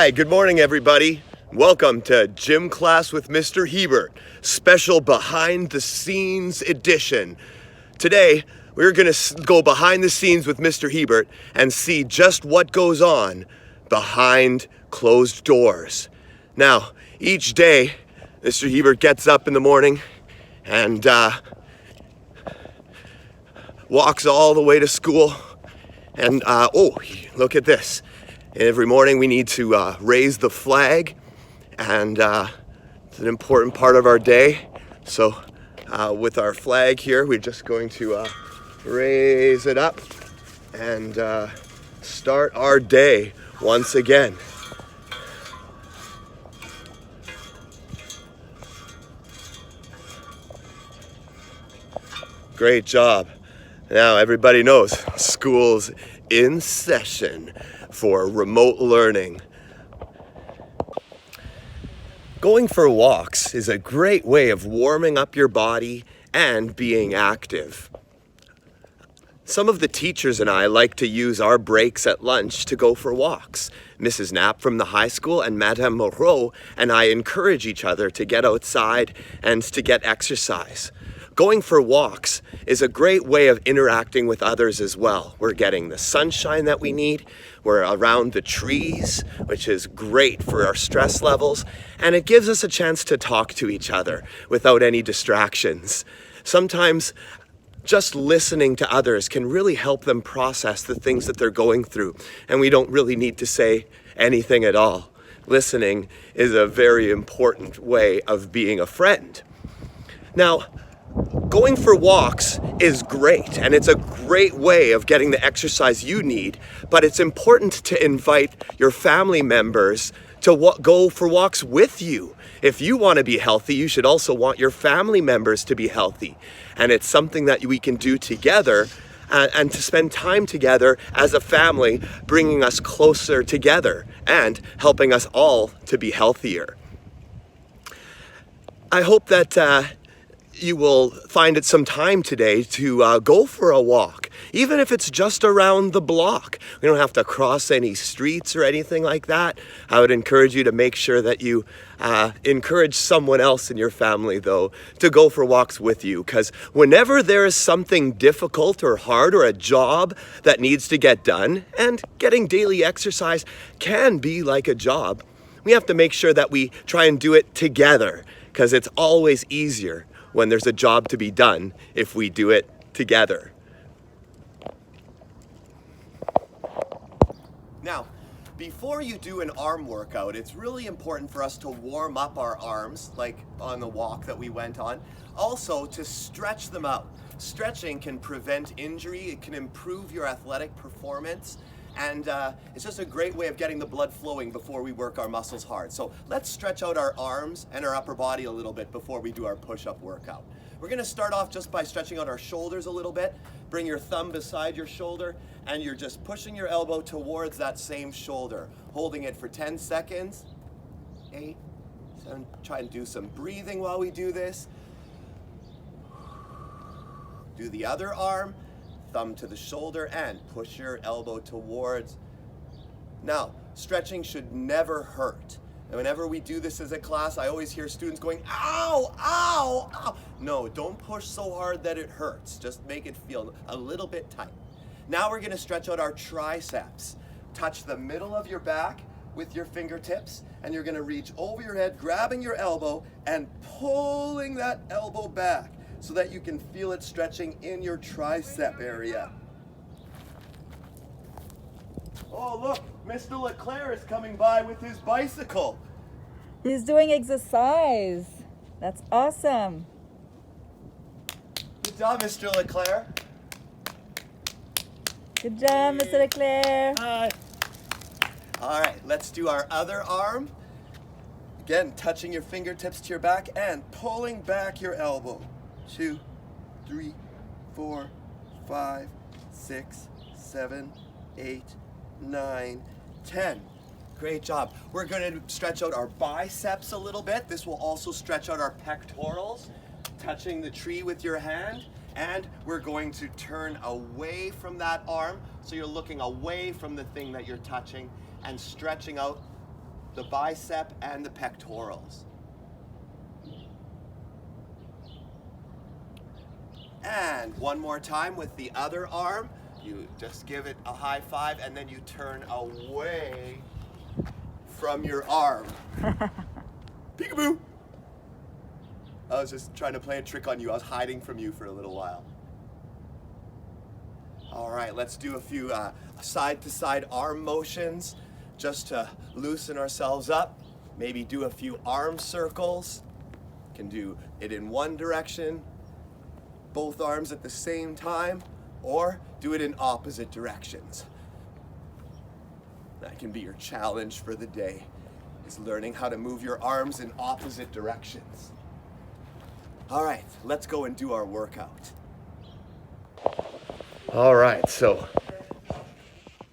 Hi, good morning everybody. Welcome to Gym Class with Mr. Hiebert, special behind the scenes edition. Today, we're gonna go behind the scenes with Mr. Hiebert and see just what goes on behind closed doors. Now, each day, Mr. Hiebert gets up in the morning and walks all the way to school. And look at this. Every morning we need to raise the flag, and it's an important part of our day. So with our flag here, we're just going to raise it up and start our day once again. Great job. Now everybody knows school's in session for remote learning. Going for walks is a great way of warming up your body and being active. Some of the teachers and I like to use our breaks at lunch to go for walks. Mrs. Knapp from the high school and Madame Moreau and I encourage each other to get outside and to get exercise. Going for walks is a great way of interacting with others as well. We're getting the sunshine that we need. We're around the trees, which is great for our stress levels. And it gives us a chance to talk to each other without any distractions. Sometimes just listening to others can really help them process the things that they're going through. And we don't really need to say anything at all. Listening is a very important way of being a friend. Now, going for walks is great, and it's a great way of getting the exercise you need, but it's important to invite your family members to go for walks with you. If you want to be healthy, you should also want your family members to be healthy. And it's something that we can do together and to spend time together as a family, bringing us closer together and helping us all to be healthier. I hope that you will find it some time today to go for a walk, even if it's just around the block. We don't have to cross any streets or anything like that. I would encourage you to make sure that you encourage someone else in your family, though, to go for walks with you, because whenever there is something difficult or hard or a job that needs to get done, and getting daily exercise can be like a job, we have to make sure that we try and do it together, because it's always easier when there's a job to be done if we do it together. Now, before you do an arm workout, it's really important for us to warm up our arms, like on the walk that we went on. Also, to stretch them out. Stretching can prevent injury, it can improve your athletic performance, and it's just a great way of getting the blood flowing before we work our muscles hard. So let's stretch out our arms and our upper body a little bit before we do our push-up workout. We're gonna start off just by stretching out our shoulders a little bit. Bring your thumb beside your shoulder and you're just pushing your elbow towards that same shoulder, holding it for 10 seconds. 8, 7, try and do some breathing while we do this. Do the other arm. Thumb to the shoulder and push your elbow towards. Now, stretching should never hurt. And whenever we do this as a class, I always hear students going, ow, ow, ow. No, don't push so hard that it hurts. Just make it feel a little bit tight. Now we're gonna stretch out our triceps. Touch the middle of your back with your fingertips, and you're gonna reach over your head, grabbing your elbow and pulling that elbow back, so that you can feel it stretching in your tricep area. Oh look, Mr. Leclerc is coming by with his bicycle. He's doing exercise. That's awesome. Good job, Mr. Leclerc. Good job, Mr. Leclerc. Hi. All right, let's do our other arm. Again, touching your fingertips to your back and pulling back your elbow. 2, 3, 4, 5, 6, 7, 8, 9, 10. Great job. We're going to stretch out our biceps a little bit. This will also stretch out our pectorals, touching the tree with your hand. And we're going to turn away from that arm. So you're looking away from the thing that you're touching and stretching out the bicep and the pectorals. And one more time with the other arm. You just give it a high five and then you turn away from your arm. Peekaboo! I was just trying to play a trick on you. I was hiding from you for a little while. All right, let's do a few side-to-side arm motions just to loosen ourselves up. Maybe do a few arm circles. Can do it in one direction, both arms at the same time, or do it in opposite directions. That can be your challenge for the day, is learning how to move your arms in opposite directions. All right, let's go and do our workout. All right, so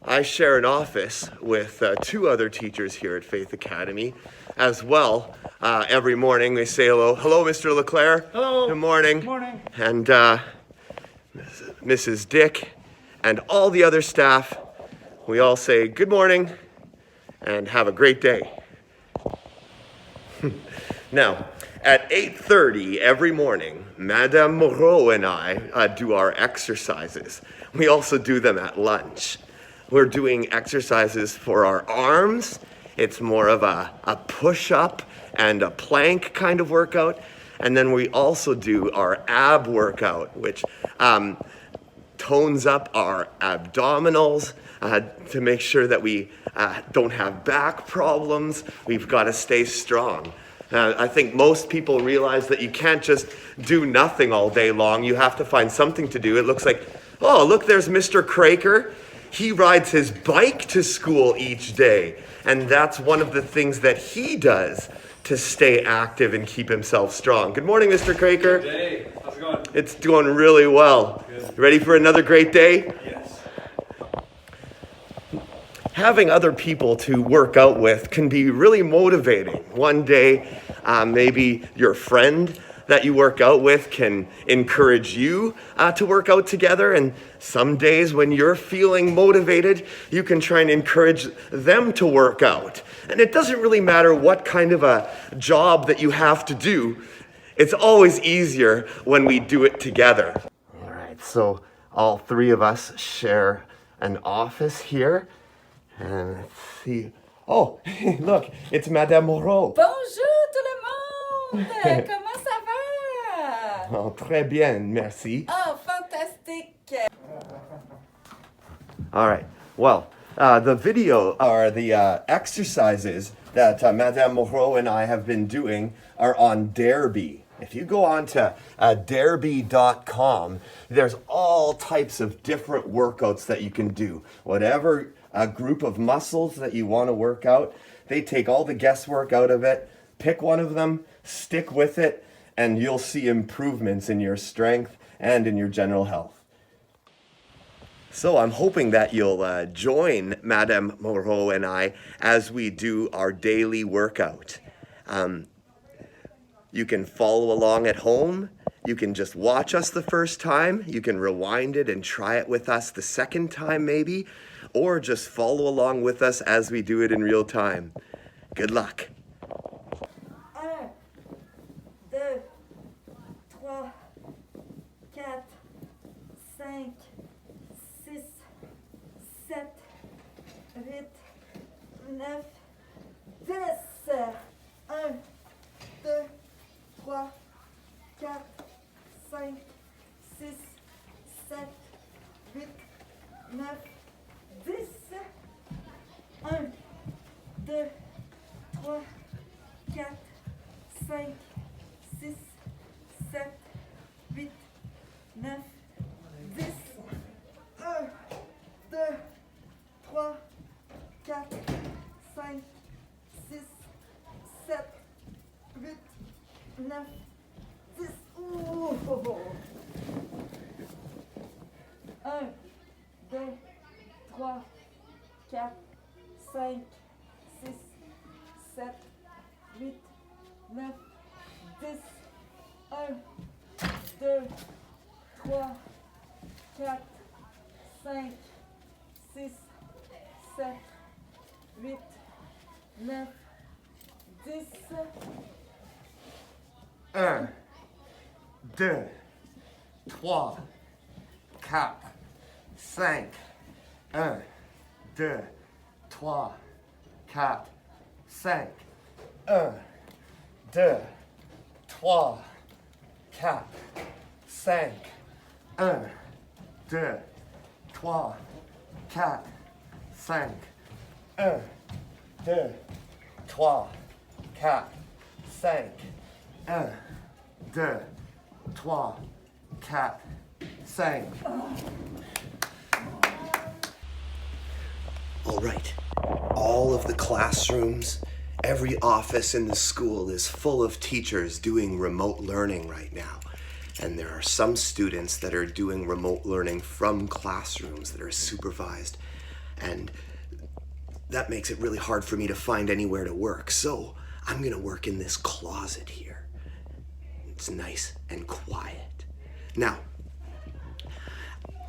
I share an office with two other teachers here at Faith Academy as well. Every morning they say hello. Hello, Mr. LeClaire. Hello. Good morning. Good morning. And Mrs. Dick and all the other staff, we all say good morning and have a great day. Now, at 8:30 every morning, Madame Moreau and I do our exercises. We also do them at lunch. We're doing exercises for our arms. It's more of a push-up and a plank kind of workout. And then we also do our ab workout, which tones up our abdominals to make sure that we don't have back problems. We've got to stay strong. I think most people realize that you can't just do nothing all day long. You have to find something to do. It looks like, oh, look, there's Mr. Craker. He rides his bike to school each day. And that's one of the things that he does to stay active and keep himself strong. Good morning, Mr. Craker. Good day. How's it going? It's going really well. Good. Ready for another great day? Yes. Having other people to work out with can be really motivating. One day, maybe your friend that you work out with can encourage you to work out together. And some days when you're feeling motivated, you can try and encourage them to work out. And it doesn't really matter what kind of a job that you have to do. It's always easier when we do it together. All right, so all three of us share an office here. And let's see. Oh, look, it's Madame Moreau. Bonjour tout le monde! Comment ça va? Oh, très bien, merci. Oh, fantastique! All right, well, the video or the exercises that Madame Moreau and I have been doing are on Derby. If you go on to derby.com, there's all types of different workouts that you can do. Whatever group of muscles that you want to work out, they take all the guesswork out of it, pick one of them, stick with it, and you'll see improvements in your strength and in your general health. So I'm hoping that you'll join Madame Moreau and I as we do our daily workout. You can follow along at home. You can just watch us the first time. You can rewind it and try it with us the second time maybe, or just follow along with us as we do it in real time. Good luck. 1, 2, 3, 4, 5, 6, 7, 8, 9, 10. 1, 2, 3, 4, 5, 6, 7, 8, 9, 10. 1, 2, 3, 4, 5, 6, 7, 8, 9, 10. 1, 2, 3, 4, 5, 6, 7, 8, 9, 10. Ouh. 1, 2, 3, 4, 5, 6, 7, 8, 9, 10. 1, 2, 3, 4, 5, 6, 7, 8, 9, 10, 1, 2, 3, 4, 5. 1, 2, 3, 4, 5. 1, 2, 3, 4, 5. 1, 2, 3, 4, 5. 1, 2, 3, 4, 5. 1, 2, 3, 4, 5. All right. All of the classrooms, every office in the school is full of teachers doing remote learning right now. And there are some students that are doing remote learning from classrooms that are supervised. And that makes it really hard for me to find anywhere to work. So I'm gonna work in this closet here. It's nice and quiet. Now,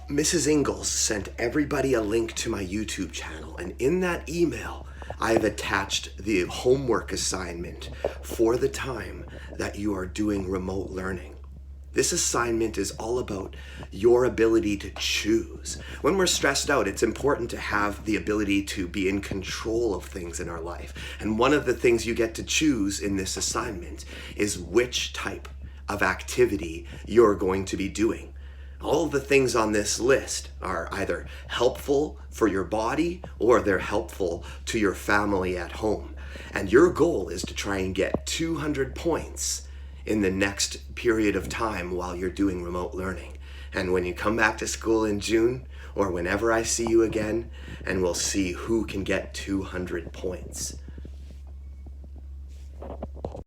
Mrs. Ingalls sent everybody a link to my YouTube channel, and in that email, I've attached the homework assignment for the time that you are doing remote learning. This assignment is all about your ability to choose. When we're stressed out, it's important to have the ability to be in control of things in our life. And one of the things you get to choose in this assignment is which type of activity you're going to be doing. All of the things on this list are either helpful for your body or they're helpful to your family at home. And your goal is to try and get 200 points in the next period of time while you're doing remote learning. And when you come back to school in June, or whenever I see you again, and we'll see who can get 200 points.